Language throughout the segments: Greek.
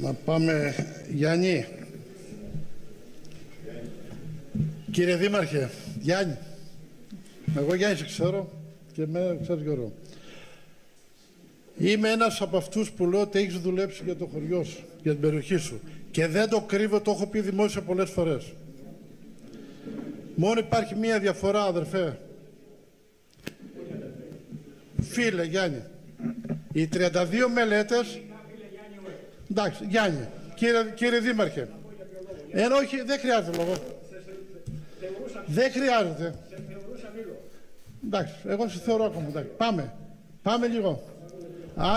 Να πάμε, Γιάννη. Κύριε Δήμαρχε, Γιάννη. Εγώ Γιάννη σε ξέρω και με ξέρεις Γιώργο. Είμαι ένας από αυτούς που λέω ότι έχεις δουλέψει για το χωριό σου, για την περιοχή σου. Και δεν το κρύβω, το έχω πει δημόσια πολλές φορές. Μόνο υπάρχει μία διαφορά, αδερφέ. Φίλε, Γιάννη. Οι 32 μελέτες... Εντάξει, Γιάννη. Κύριε Δήμαρχε. Όχι, δεν χρειάζεται λόγο. Δεν χρειάζεται. Εντάξει, εγώ σε θεωρώ ακόμα. Πάμε. Πάμε λίγο.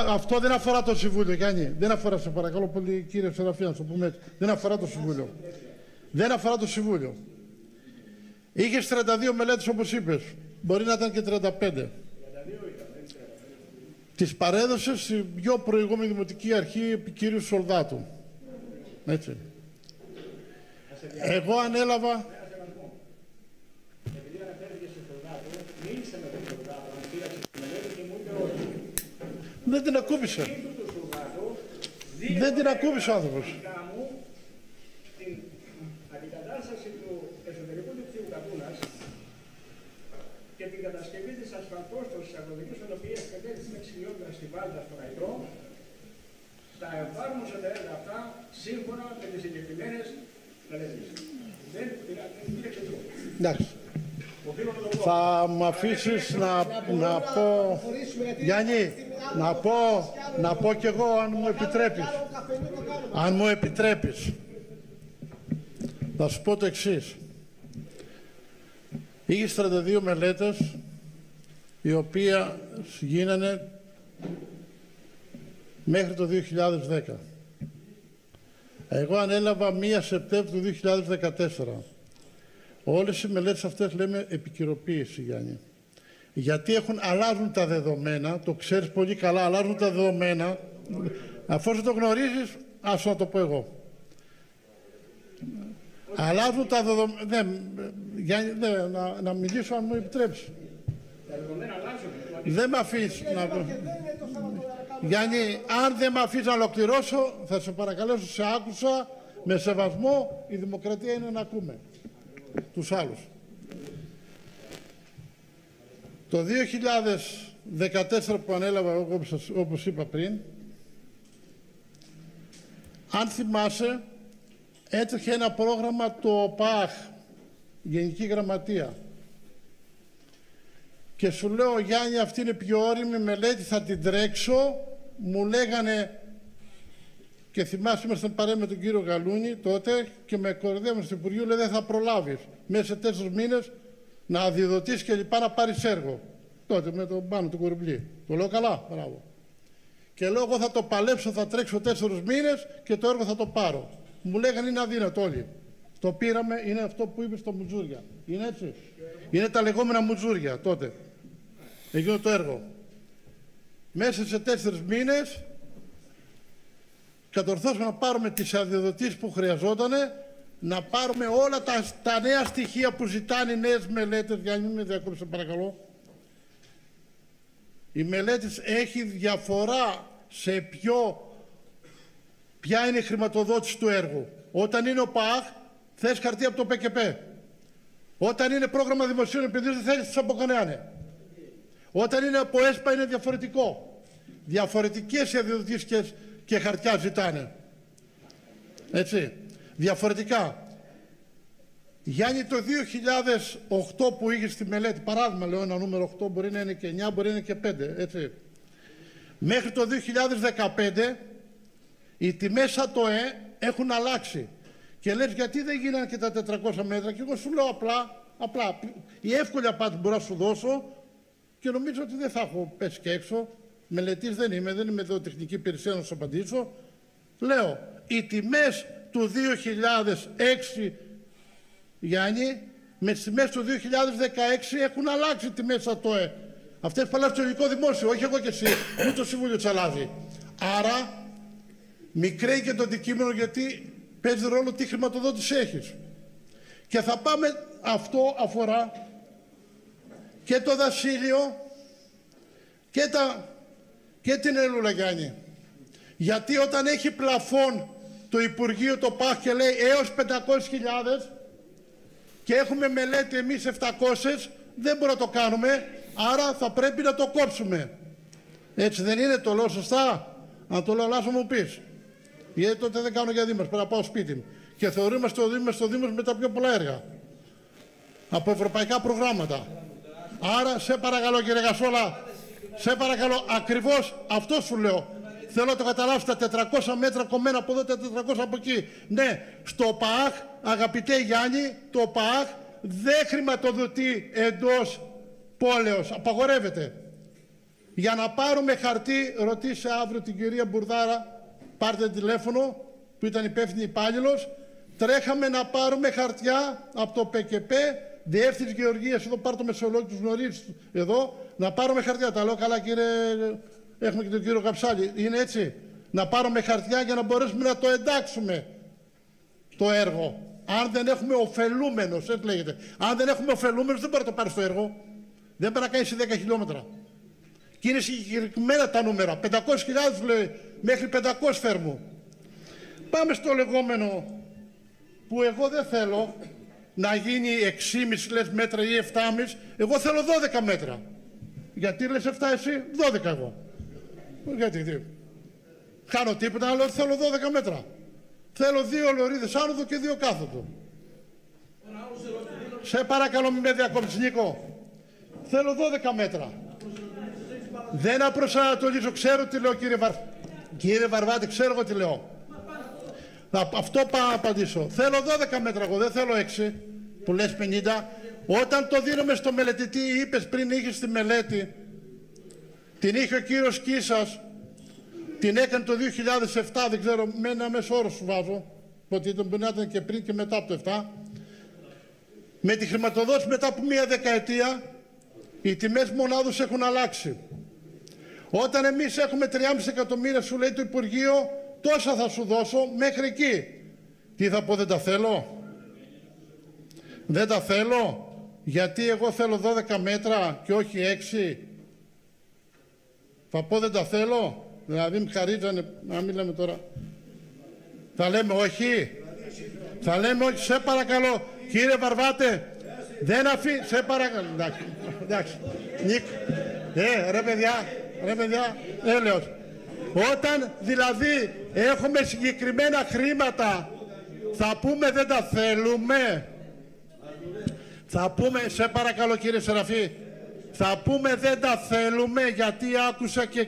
Αυτό δεν αφορά το Συμβούλιο, Γιάννη. Δεν αφορά, σε παρακαλώ πολύ, κύριε Σεραφία, να το πούμε έτσι. Δεν αφορά το Συμβούλιο. Δεν αφορά το Συμβούλιο. Είχες 32 μελέτες όπως είπες. Μπορεί να ήταν και 35. Τις παρέδωσε στην πιο προηγούμενη δημοτική αρχή επί κύριου Σολδάτου. Έτσι. Εγώ ανέλαβα... Δεν την ακούμπησε. Δεν την ακούμπησε ο άνθρωπος. Στην αντικατάσταση του εσωτερικού δικτύου Κατούνας και την κατασκευή της ασφαλτόστρωσης αγροτικής οδοποιίας κατέληξης με χιλιόμετρα στη Βάλτα στο Καϊτρό, τα εφάρμοσα τα έργα αυτά σύμφωνα με τις συγκεκριμένες μελέτες. Δεν υπήρξε τίποτα. Εντάξει. Θα μου αφήσεις να πω, Γιάννη, να πω κι εγώ αν μου επιτρέπεις. Αν μου επιτρέπεις. Θα σου πω το εξής. Είχες 32 μελέτες, οι οποίες γίνανε μέχρι το 2010. Εγώ ανέλαβα 1 Σεπτέμβρη του 2014. Όλες οι μελέτες αυτές λέμε επικαιροποίηση, Γιάννη. Γιατί αλλάζουν τα δεδομένα, το ξέρεις πολύ καλά, αλλάζουν τα δεδομένα. Αφού το γνωρίζεις, ας να το πω εγώ. Αλλάζουν τα δεδομένα. Γιάννη, να μιλήσω αν μου επιτρέψει. Τα δεδομένα αλλάζουν. Δεν με αφήσεις να... Γιάννη, αν δεν με αφήσεις να ολοκληρώσω, θα σε παρακαλέσω, σε άκουσα με σεβασμό. Η δημοκρατία είναι να ακούμε τους άλλους. Το 2014 που ανέλαβα εγώ, όπως είπα πριν, αν θυμάσαι, έτρεχε ένα πρόγραμμα το ΠΑΧ, Γενική Γραμματεία. Και σου λέω, Γιάννη, αυτή είναι πιο όριμη μελέτη, θα την τρέξω. Μου λέγανε, και θυμάσαι, ήμασταν παρέα με τον κύριο Γαλούνη τότε και με κοροϊδεύουν στο Υπουργείο, λέει, δεν θα προλάβεις μέσα σε 4 μήνες να αδειοδοτήσεις και λοιπά να πάρεις έργο. Τότε με τον πάνω του Κορυμπλή. Το λέω καλά, μπράβο. Και λέω, εγώ θα το παλέψω, θα τρέξω 4 μήνες και το έργο θα το πάρω. Μου λέγανε, είναι αδύνατο όλοι. Το πήραμε, είναι αυτό που είπε στο Μουτζούρια. Είναι έτσι. Είναι τα λεγόμενα Μουτζούρια τότε. Εκείνο το έργο. Μέσα σε 4 μήνες κατορθώσαμε να πάρουμε τις αδειοδοτήσεις που χρειαζότανε, να πάρουμε όλα τα νέα στοιχεία που ζητάνε οι νέες μελέτες. Για να μην με διακόψετε παρακαλώ. Η μελέτη έχει διαφορά σε ποια είναι η χρηματοδότηση του έργου. Όταν είναι ο ΠΑΧ, θες χαρτί από το ΠΚΠ. Όταν είναι πρόγραμμα δημοσίων επενδύσεων, δεν θέλεις τις από κανέναν. Όταν είναι από ΕΣΠΑ είναι διαφορετικό. Διαφορετικές αδειοδοτήσεις και χαρτιά ζητάνε. Έτσι. Διαφορετικά. Γιάννη, το 2008 που είχε στη μελέτη, παράδειγμα λέω ένα νούμερο 8, μπορεί να είναι και 9, μπορεί να είναι και 5, έτσι. Μέχρι το 2015 οι τιμές ΑΤΟΕ έχουν αλλάξει. Και λες, γιατί δεν γίνανε και τα 400 μέτρα, και εγώ σου λέω απλά η εύκολη απάντηση μπορώ να σου δώσω και νομίζω ότι δεν θα έχω πέσει και έξω. Μελετής δεν είμαι εδώ τεχνική υπηρεσία να σου απαντήσω. Λέω, οι τιμές του 2006, Γιάννη, με τις τιμές του 2016 έχουν αλλάξει τιμές ΑΤΟΕ. Αυτές που αλλάζουν στο ελληνικό δημόσιο, όχι εγώ και εσύ, ούτε το Συμβούλιο τις αλλάζει. Άρα, μικραίνει και το αντικείμενο, γιατί παίζει ρόλο τι χρηματοδότηση έχεις. Και θα πάμε, αυτό αφορά και το δασίλειο και την Ελούλα, Γιάννη. Γιατί όταν έχει πλαφόν στο Υπουργείο το ΠΑΧ και λέει έως 500.000 και έχουμε μελέτη εμείς 700, δεν μπορούμε να το κάνουμε, άρα θα πρέπει να το κόψουμε. Έτσι δεν είναι, το λέω σωστά? Αν το λέω λάθος μου πεις. Γιατί τότε δεν κάνω για δήμος, πρέπει να πάω σπίτι μου. Και θεωρούμε στο Δήμος με τα πιο πολλά έργα. Από ευρωπαϊκά προγράμματα. Άρα, σε παρακαλώ κύριε Κασόλα, σε παρακαλώ, ακριβώς αυτό σου λέω. Θέλω να το καταλάβεις, τα 400 μέτρα κομμένα από εδώ, τα 400 από εκεί. Ναι, στο ΠΑΧ, αγαπητέ Γιάννη, το ΠΑΧ δεν χρηματοδοτεί εντός πόλεως. Απαγορεύεται. Για να πάρουμε χαρτί, ρωτήσε αύριο την κυρία Μπουρδάρα, πάρτε τηλέφωνο, που ήταν υπεύθυνη υπάλληλος, τρέχαμε να πάρουμε χαρτιά από το ΠΚΠ, Διεύθυνση Γεωργίας, εδώ πάρ' το Μεσολόγιο, τους γνωρίζεις εδώ, να πάρουμε χαρτιά. Τα λέω καλά κύριε, έχουμε και τον κύριο Καψάλη, είναι έτσι? Να πάρουμε χαρτιά για να μπορέσουμε να το εντάξουμε το έργο. Αν δεν έχουμε ωφελούμενος, έτσι λέγεται. Αν δεν έχουμε ωφελούμενος δεν μπορεί να το πάρει στο έργο. Δεν μπορεί να κάνει σε 10 χιλιόμετρα. Και είναι συγκεκριμένα τα νούμερα. 500.000 λέει, μέχρι 500 φέρμου. Πάμε στο λεγόμενο που εγώ δεν θέλω να γίνει 6,5 λες μέτρα ή 7,5. Εγώ θέλω 12 μέτρα. Γιατί λες 7 εσύ, 12 εγώ. Γιατί κάνω τίποτα, αλλά θέλω 12 μέτρα. Θέλω 2 λωρίδες άνοδο και 2 κάθοδο. Σε παρακαλώ μην με διακόψεις Νίκο. Θέλω 12 μέτρα. Δεν απροσανατολίζω, ξέρω τι λέω κύριε Βαρβάτη, ξέρω εγώ τι λέω. Αυτό πάω να απαντήσω. Θέλω 12 μέτρα εγώ, δεν θέλω 6 που λες 50. Όταν το δίνουμε στο μελετητή, είπες πριν είχες τη μελέτη, την είχε ο κύριος Κίσας, την έκανε το 2007, δεν ξέρω, με ένα μέσο όρο σου βάζω, ότι ήταν και πριν και μετά από το 7. Με τη χρηματοδότηση μετά από μία δεκαετία, οι τιμές μονάδους έχουν αλλάξει. Όταν εμείς έχουμε 3,5 εκατομμύρια, σου λέει το Υπουργείο, τόσα θα σου δώσω μέχρι εκεί. Τι θα πω, δεν τα θέλω? Δεν τα θέλω, γιατί εγώ θέλω 12 μέτρα και όχι 6. Θα πω δεν τα θέλω, δηλαδή μου χαρίζανε, να μην λέμε τώρα. Θα λέμε όχι. Θα λέμε όχι, σε παρακαλώ. Κύριε Βαρβάτε, δεν αφήνει, σε παρακαλώ. Εντάξει, Νίκο. Ρε παιδιά, έλεος. Όταν δηλαδή έχουμε συγκεκριμένα χρήματα, θα πούμε δεν τα θέλουμε. Θα πούμε, σε παρακαλώ κύριε Σεραφή, θα πούμε δεν τα θέλουμε, γιατί άκουσα και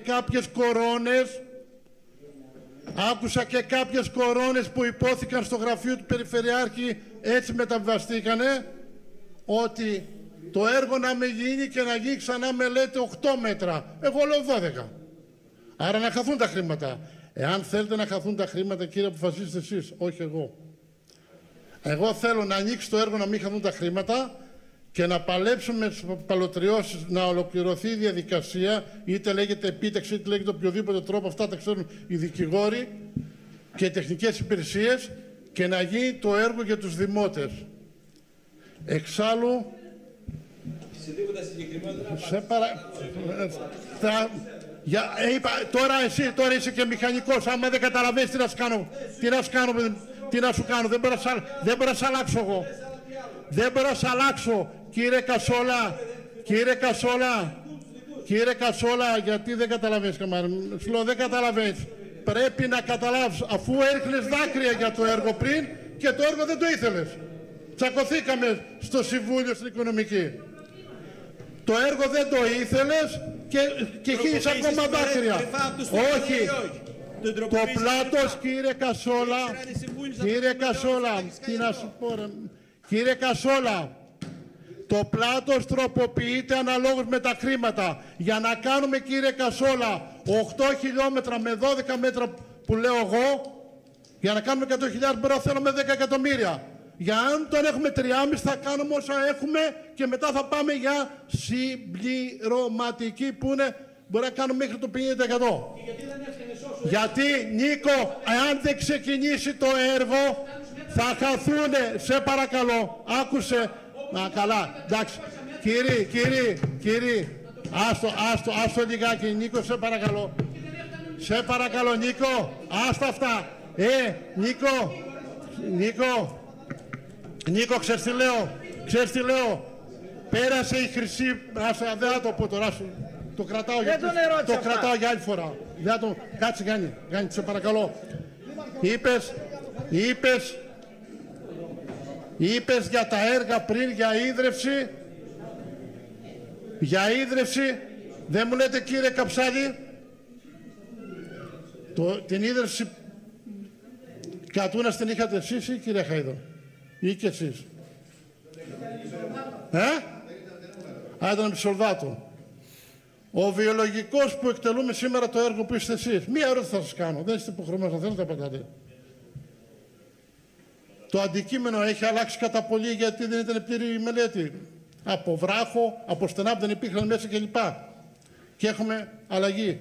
κάποιες κορώνες, που υπόθηκαν στο γραφείο του Περιφερειάρχη, έτσι μεταβιβαστήκανε, ότι το έργο να με γίνει και να γίνει ξανά μελέτη 8 μέτρα. Εγώ λέω 12. Άρα να χαθούν τα χρήματα. Εάν θέλετε να χαθούν τα χρήματα, κύριε, αποφασίστε εσείς, όχι εγώ. Εγώ θέλω να ανοίξει το έργο, να μην χαθούν τα χρήματα και να παλέψουμε στις παλωτριώσεις, να ολοκληρωθεί η διαδικασία, είτε λέγεται επίτευξη, είτε λέγεται οποιοδήποτε τρόπο, αυτά τα ξέρουν οι δικηγόροι και οι τεχνικές υπηρεσίες, και να γίνει το έργο για τους δημότες. Εξάλλου, τώρα είσαι και μηχανικός, άμα δεν καταλαβαίνεις τι να σου κάνω, δεν μπορώ να σ' αλλάξω εγώ. Δεν μπορώ να σ' αλλάξω, κύριε Κασόλα, γιατί δεν καταλαβαίνεις, καμάρι. Σου λέω δεν καταλαβαίνεις. Πρέπει να καταλάβεις, αφού έριχνες δάκρυα για το έργο πριν και το έργο δεν το ήθελες. Τσακωθήκαμε στο Συμβούλιο στην Οικονομική. Το έργο δεν το ήθελες και χύεις ακόμα δάκρυα. Όχι. Το πλάτος, κύριε Κασόλα, το πλάτος τροποποιείται αναλόγως με τα χρήματα. Για να κάνουμε, κύριε Κασόλα, 8 χιλιόμετρα με 12 μέτρα που λέω εγώ, για να κάνουμε 100.000 μπορώ να θέλουμε 10 εκατομμύρια. Για αν τον έχουμε 3,5 θα κάνουμε όσα έχουμε και μετά θα πάμε για συμπληρωματική που είναι, μπορεί να κάνουμε μέχρι το 50%. Γιατί, Νίκο, εάν δεν ξεκινήσει το έργο θα χαθούνε, σε παρακαλώ, άκουσε. Καλά, εντάξει, κύριε, άστο λιγάκι, Νίκο, σε παρακαλώ. Σε παρακαλώ, Νίκο, άστα αυτά. Νίκο, ξέρεις τι λέω. Πέρασε η χρυσή, δεν θα το πω τώρα, το κρατάω, το κρατάω για άλλη φορά. Κάτσε Γιάννη, σε παρακαλώ. Είπες για τα έργα πριν, για ίδρυυση, δεν μου λέτε κύριε Καψάλη, την ίδρυυση Κατούνας την είχατε εσείς ή κύριε Χαΐδο, ή και εσείς? Ήταν Ψολδάτο. Ο βιολογικός που εκτελούμε σήμερα το έργο που είστε εσείς. Μία ερώτηση θα σας κάνω, δεν είστε υποχρεωμένοι να θέλετε να απαντάτε. Το αντικείμενο έχει αλλάξει κατά πολύ γιατί δεν ήταν πλήρη η μελέτη. Από βράχο, από στενά που δεν υπήρχαν μέσα κλπ. Και έχουμε αλλαγή.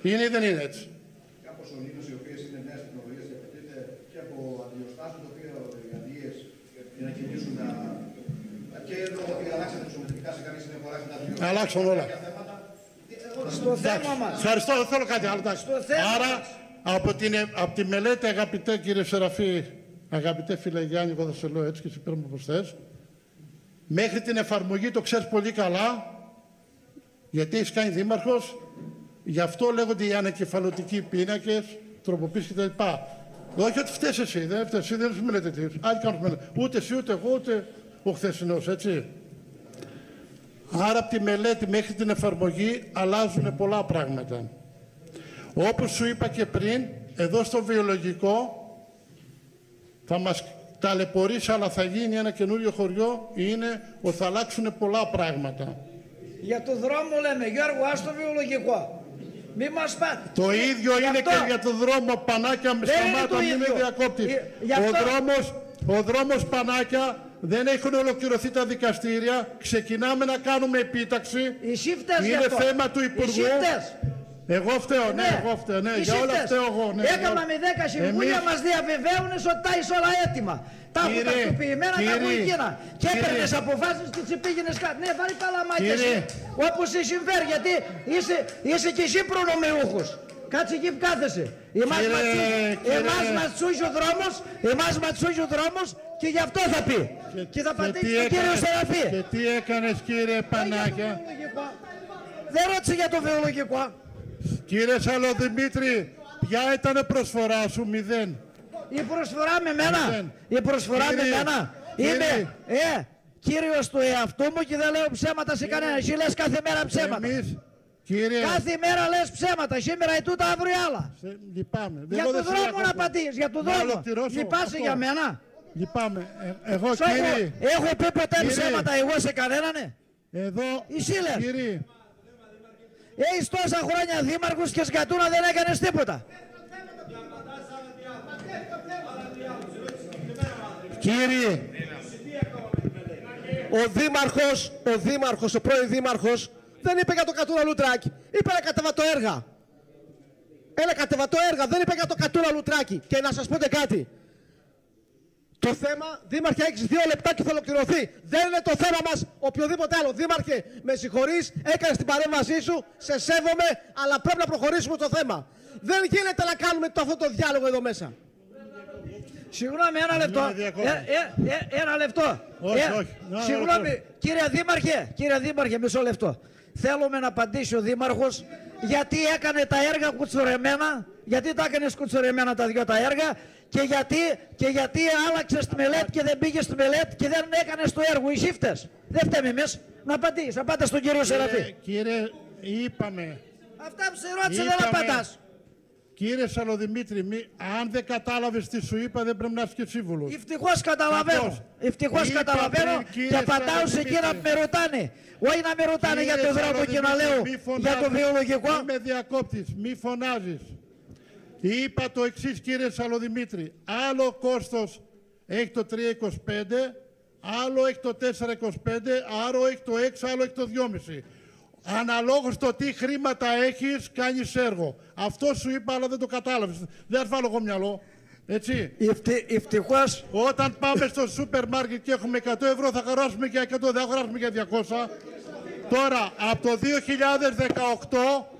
Είναι ή δεν είναι έτσι? Κάπως σωλήνες οι οποίες είναι νέες τεχνολογίες και απαιτείται και από αντιοστάσεις, το οποίο οι αντίες για να κινήσουν τα... Και εδώ ότι αλλάξατε προσωπικά σε κανείς είναι χωράκι να βιώσει. Αλλάξαν όλα. Στο θέμα μας. Ευχαριστώ, δεν θέλω κάτι άλλο. Άρα, από τη μελέτη, αγαπητέ κύριε Σεραφή, αγαπητέ φίλε Γιάννη, εγώ θα σε λέω έτσι και σε παίρνω όπως θες, μέχρι την εφαρμογή το ξέρεις πολύ καλά, γιατί έχεις κάνει δήμαρχος, γι' αυτό λέγονται οι ανακεφαλωτικοί πίνακες, τροποποίησεις κτλ. Όχι ότι φταίς εσύ, δεν φταίς εσύ, δεν σου μελέτε τι. Άλλοι κάνουν μελέτε. Ούτε εσύ, ούτε εγώ, ούτε ο χθεσινός, έτσι. Άρα από τη μελέτη μέχρι την εφαρμογή αλλάζουν πολλά πράγματα. Όπως σου είπα και πριν, εδώ στο βιολογικό θα μας ταλαιπωρήσει, αλλά θα γίνει ένα καινούριο χωριό, είναι ότι θα αλλάξουν πολλά πράγματα. Για το δρόμο λέμε, Γιώργο, ας το βιολογικό. Μη μας πάτε. Το ίδιο είναι και για το δρόμο Πανάκια με σταμάτα, μην με διακόπτεις. Ο δρόμος Πανάκια δεν έχουν ολοκληρωθεί τα δικαστήρια. Ξεκινάμε να κάνουμε επίταξη. Είναι θέμα του Υπουργού. Εγώ φταίω, ναι, εγώ φταίω, ναι, για όλα φταίω εγώ. Ναι, έκαναμε 10 συμβούλια, μας διαβεβαίουν ότι τα είσαι όλα έτοιμα. Τα έχουν τακτοποιημένα, τα έχουν εκείνα. Και έπαιρνες αποφάσεις και τις πήγαινες κάτι. Ναι, βάλει τα λαμάκια εσύ, όπως σε συμφέρει, γιατί είσαι και εσύ προνομιούχος. Κάτσε εκεί που κάθεσαι. Εμάς μας τσούζει ο δρόμος και γι' αυτό θα πει. Και θα πατήσει τον κύριο Σεραφή. Και τι έκανες κύριε Πανάκια? Δεν ρώτησε για το βιολογικό. Κύριε Σαλοδημήτρη, ποια ήταν προσφορά σου? 0. Η προσφορά με μένα. Η προσφορά με μένα. Είμαι κύριος του εαυτού μου και δεν λέω ψέματα σε κανένα. Εσύ λες κάθε μέρα ψέματα. Κάθε μέρα λες ψέματα. Σήμερα ή τούτα, αύριο άλλα. Λυπάμαι. Για τον δρόμο να πατήσεις. Για τον δρόμο. Λυπάσαι για μένα. Λυπάμαι. Εγώ κύριε. Έχω πει ποτέ ψέματα εγώ σε κανέναν? Εδώ. Εσύ λες. Κύριε. Έχεις τόσα χρόνια δήμαρχους και σκατούνα δεν έκανες τίποτα. Κύριε. Ο πρώην δήμαρχος δεν είπε για το Κατούνα Λουτράκι. Είπε να κατεβατώ έργα. Δεν είπε για το Κατούνα Λουτράκι. Και να σας πω κάτι. Το θέμα, δήμαρχε, έχεις 2 λεπτά και θα ολοκληρωθεί. Δεν είναι το θέμα μας οποιοδήποτε άλλο. Δήμαρχε, με συγχωρείς, έκανες την παρέμβασή σου, σε σέβομαι, αλλά πρέπει να προχωρήσουμε στο θέμα. Δεν γίνεται να κάνουμε αυτό το διάλογο εδώ μέσα. Συγγνώμη, ένα λεπτό. Ένα λεπτό. Όχι. Συγγνώμη, κύριε Δήμαρχε, μισό λεπτό. Θέλουμε να απαντήσει ο Δήμαρχος γιατί έκανε τα έργα κουτσουρεμένα, γιατί τα έκανες κουτσουρεμένα τα 2 τα έργα και γιατί άλλαξες τη μελέτη και δεν πήγες στη μελέτη και δεν έκανες το έργο. Οι σύφτες. Δεν φταίμε εμείς. Να απαντήσεις. Απάντα στον κύριο Σεραφή. Κύριε, είπαμε. Αυτά που σε ρώτησε δεν απαντάς. Κύριε Σαλοδημήτρη, αν δεν κατάλαβες τι σου είπα, δεν πρέπει να είσαι και σύμβουλος. Ευτυχώς καταλαβαίνω και απαντάω σε εκείνα που με ρωτάνε. Όχι να με ρωτάνε για το δρόμο και να λέω για το βιολογικό. Μη με διακόπτεις, μη φωνάζεις. Είπα το εξής κύριε Σαλοδημήτρη. Άλλο κόστος έχει το 3,25, άλλο έχει το 4,25, άλλο έχει το 6, άλλο έχει το 2,5. Αναλόγως το τι χρήματα έχεις, κάνεις έργο. Αυτό σου είπα, αλλά δεν το κατάλαβες. Δεν θα βάλω εγώ μυαλό. Έτσι. Ευτυχώς. Όταν πάμε στο σούπερ μάρκετ και έχουμε 100 ευρώ, θα χαράσουμε και 100, δεν θα χαράσουμε και 200. Τώρα, από το 2018,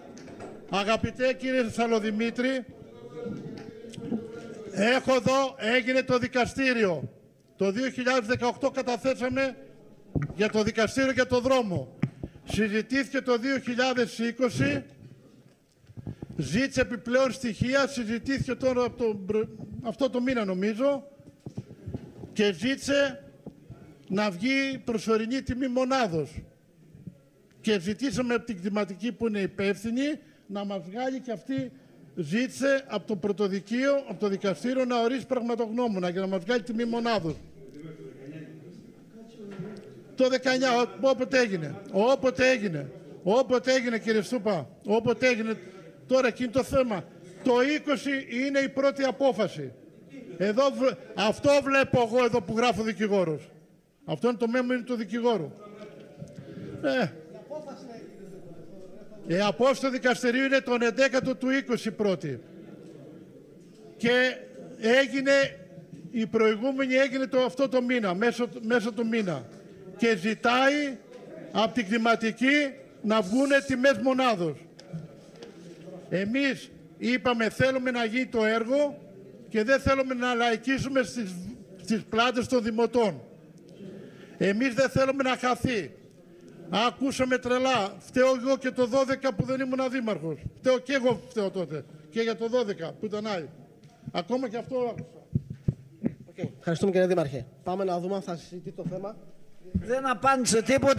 αγαπητέ κύριε Σαλοδημήτρη, Έχω εδώ, έγινε το δικαστήριο. Το 2018 καταθέσαμε για το δικαστήριο για το δρόμο. Συζητήθηκε το 2020, ζήτησε επιπλέον στοιχεία, συζητήθηκε τώρα αυτό το μήνα νομίζω και ζήτησε να βγει προσωρινή τιμή μονάδος. Και ζητήσαμε από την κτηματική που είναι υπεύθυνη να μας βγάλει και αυτή ζήτησε από το πρωτοδικείο, από το δικαστήριο να ορίσει πραγματογνώμονα για να μας βγάλει τιμή μονάδος. Το 19, όποτε έγινε κύριε Στούπα, όποτε έγινε, τώρα εκείνη το θέμα. Το 20 είναι η πρώτη απόφαση. Εδώ, αυτό βλέπω εγώ εδώ που γράφω δικηγόρος. Αυτό είναι το μέμο είναι του δικηγόρου. Η απόφαση του δικαστηρίου είναι τον 11ο του 20 πρώτη. Και έγινε, η προηγούμενη έγινε αυτό το μήνα, μέσα του μήνα. Και ζητάει από την κτηματική να βγούνε τιμές μονάδος. Εμείς είπαμε θέλουμε να γίνει το έργο και δεν θέλουμε να λαϊκίσουμε στις πλάτες των δημοτών. Εμείς δεν θέλουμε να χαθεί. Ακούσαμε τρελά. Φταίω εγώ και το 12 που δεν ήμουν δήμαρχος. Φταίω και εγώ φταίω τότε. Και για το 12 που ήταν άλλη. Ακόμα και αυτό άκουσα. Ευχαριστούμε κύριε Δήμαρχε. Πάμε να δούμε αν θα συζητεί το θέμα. Δεν απάντησε τίποτα.